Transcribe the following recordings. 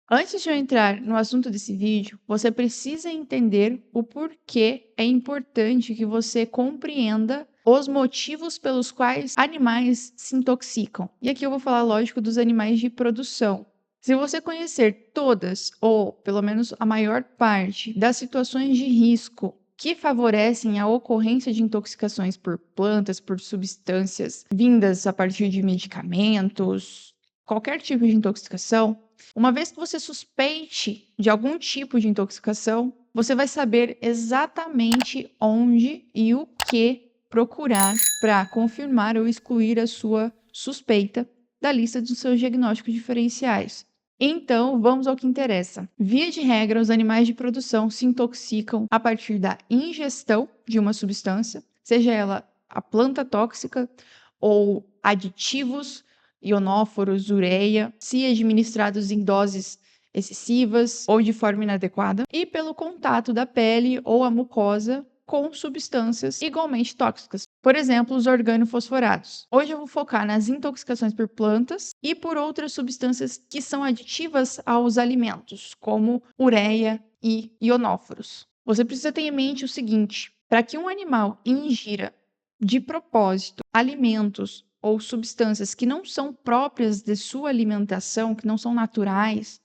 Antes de eu entrar no assunto desse vídeo, você precisa entender o porquê é importante que você compreenda os motivos pelos quais animais se intoxicam. E aqui eu vou falar, lógico, dos animais de produção. Se você conhecer todas, ou pelo menos a maior parte, das situações de risco que favorecem a ocorrência de intoxicações por plantas, por substâncias vindas a partir de medicamentos, qualquer tipo de intoxicação, uma vez que você suspeite de algum tipo de intoxicação, você vai saber exatamente onde e o que procurar para confirmar ou excluir a sua suspeita da lista dos seus diagnósticos diferenciais. Então, vamos ao que interessa. Via de regra, os animais de produção se intoxicam a partir da ingestão de uma substância, seja ela a planta tóxica ou aditivos, ionóforos, ureia, se administrados em doses excessivas ou de forma inadequada, e pelo contato da pele ou a mucosa com substâncias igualmente tóxicas. Por exemplo, os organofosforados. Hoje eu vou focar nas intoxicações por plantas e por outras substâncias que são aditivas aos alimentos, como ureia e ionóforos. Você precisa ter em mente o seguinte: para que um animal ingira de propósito alimentos ou substâncias que não são próprias de sua alimentação, que não são naturais,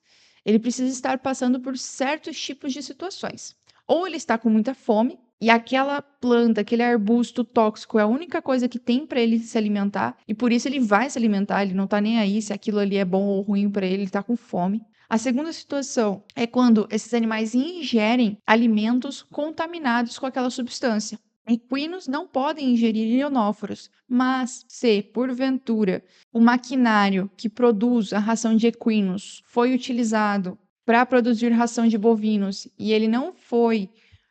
ele precisa estar passando por certos tipos de situações. Ou ele está com muita fome, e aquela planta, aquele arbusto tóxico é a única coisa que tem para ele se alimentar, e por isso ele vai se alimentar, ele não está nem aí se aquilo ali é bom ou ruim para ele está com fome. A segunda situação é quando esses animais ingerem alimentos contaminados com aquela substância. Equinos não podem ingerir ionóforos, mas se, porventura, o maquinário que produz a ração de equinos foi utilizado para produzir ração de bovinos e ele não foi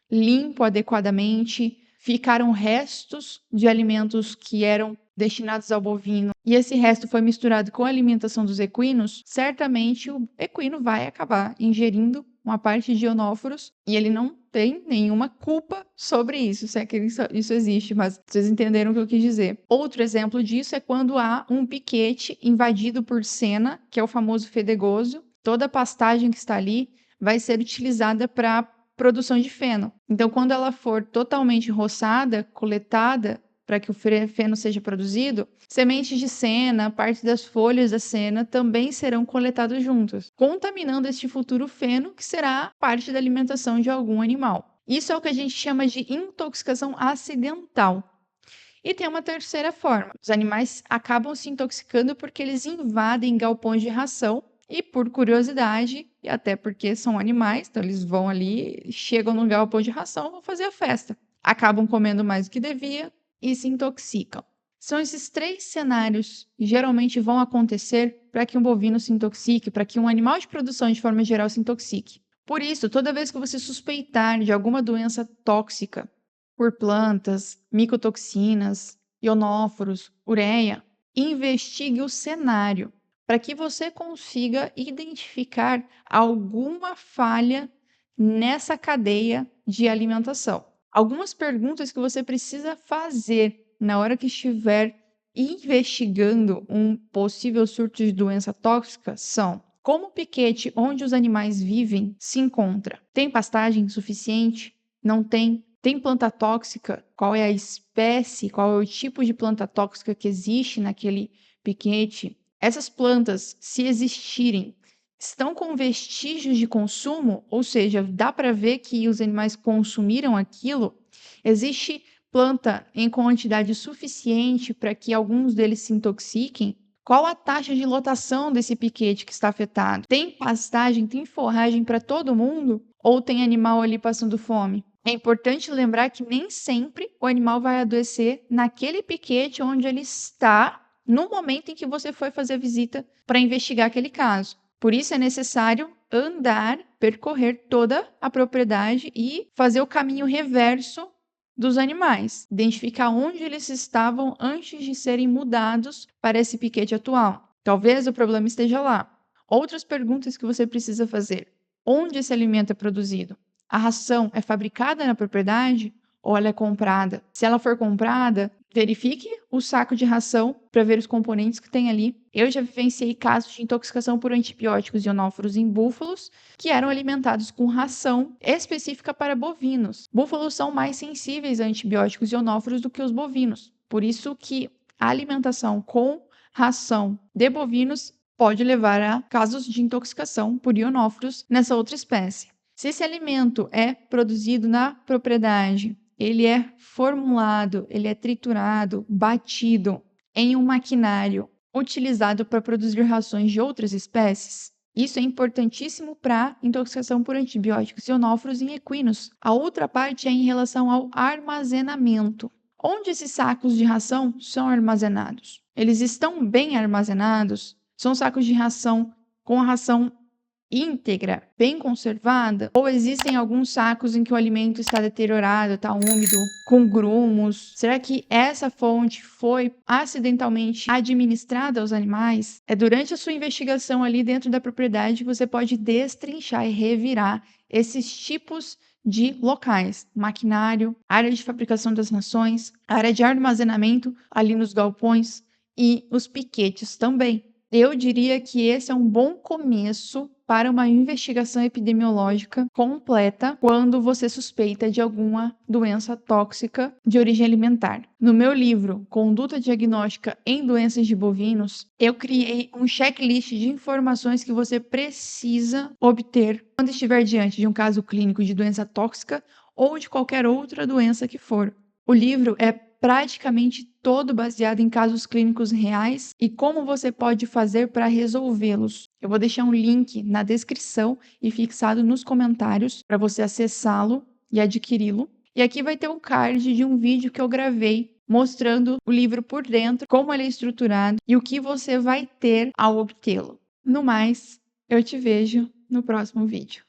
limpo adequadamente, ficaram restos de alimentos que eram destinados ao bovino e esse resto foi misturado com a alimentação dos equinos, certamente o equino vai acabar ingerindo uma parte de ionóforos e ele não tem nenhuma culpa sobre isso, se é que isso existe, mas vocês entenderam o que eu quis dizer. Outro exemplo disso é quando há um piquete invadido por cena, que é o famoso fedegoso. Toda a pastagem que está ali vai ser utilizada para produção de feno. Então, quando ela for totalmente roçada, coletada, para que o feno seja produzido, sementes de sena, parte das folhas da sena também serão coletadas juntas, contaminando este futuro feno que será parte da alimentação de algum animal. Isso é o que a gente chama de intoxicação acidental. E tem uma terceira forma. Os animais acabam se intoxicando porque eles invadem galpões de ração e por curiosidade, e até porque são animais, então eles vão ali, chegam no galpão de ração, vão fazer a festa. Acabam comendo mais do que devia e se intoxicam. São esses três cenários que geralmente vão acontecer para que um bovino se intoxique, para que um animal de produção, de forma geral, se intoxique. Por isso, toda vez que você suspeitar de alguma doença tóxica por plantas, micotoxinas, ionóforos, ureia, investigue o cenário para que você consiga identificar alguma falha nessa cadeia de alimentação. Algumas perguntas que você precisa fazer na hora que estiver investigando um possível surto de doença tóxica são: como o piquete onde os animais vivem se encontra? Tem pastagem suficiente? Não tem? Tem planta tóxica? Qual é a espécie? Qual é o tipo de planta tóxica que existe naquele piquete? Essas plantas, se existirem, estão com vestígios de consumo, ou seja, dá para ver que os animais consumiram aquilo? Existe planta em quantidade suficiente para que alguns deles se intoxiquem? Qual a taxa de lotação desse piquete que está afetado? Tem pastagem, tem forragem para todo mundo? Ou tem animal ali passando fome? É importante lembrar que nem sempre o animal vai adoecer naquele piquete onde ele está no momento em que você foi fazer a visita para investigar aquele caso. Por isso é necessário andar, percorrer toda a propriedade e fazer o caminho reverso dos animais, identificar onde eles estavam antes de serem mudados para esse piquete atual. Talvez o problema esteja lá. Outras perguntas que você precisa fazer: onde esse alimento é produzido? A ração é fabricada na propriedade ou ela é comprada? Se ela for comprada, Verifique o saco de ração para ver os componentes que tem ali. Eu já vivenciei casos de intoxicação por antibióticos ionóforos em búfalos que eram alimentados com ração específica para bovinos. Búfalos são mais sensíveis a antibióticos ionóforos do que os bovinos. Por isso que a alimentação com ração de bovinos pode levar a casos de intoxicação por ionóforos nessa outra espécie. Se esse alimento é produzido na propriedade, ele é formulado, ele é triturado, batido em um maquinário utilizado para produzir rações de outras espécies, isso é importantíssimo para intoxicação por antibióticos ionóforos em equinos. A outra parte é em relação ao armazenamento. Onde esses sacos de ração são armazenados? Eles estão bem armazenados? São sacos de ração com a ração íntegra, bem conservada? Ou existem alguns sacos em que o alimento está deteriorado, está úmido, com grumos? Será que essa fonte foi acidentalmente administrada aos animais? É durante a sua investigação ali dentro da propriedade que você pode destrinchar e revirar esses tipos de locais: maquinário, área de fabricação das rações, área de armazenamento ali nos galpões e os piquetes também. Eu diria que esse é um bom começo para uma investigação epidemiológica completa quando você suspeita de alguma doença tóxica de origem alimentar. No meu livro Conduta Diagnóstica em Doenças de Bovinos, eu criei um checklist de informações que você precisa obter quando estiver diante de um caso clínico de doença tóxica ou de qualquer outra doença que for. O livro é praticamente todo baseado em casos clínicos reais e como você pode fazer para resolvê-los. Eu vou deixar um link na descrição e fixado nos comentários para você acessá-lo e adquiri-lo. E aqui vai ter um card de um vídeo que eu gravei mostrando o livro por dentro, como ele é estruturado e o que você vai ter ao obtê-lo. No mais, eu te vejo no próximo vídeo.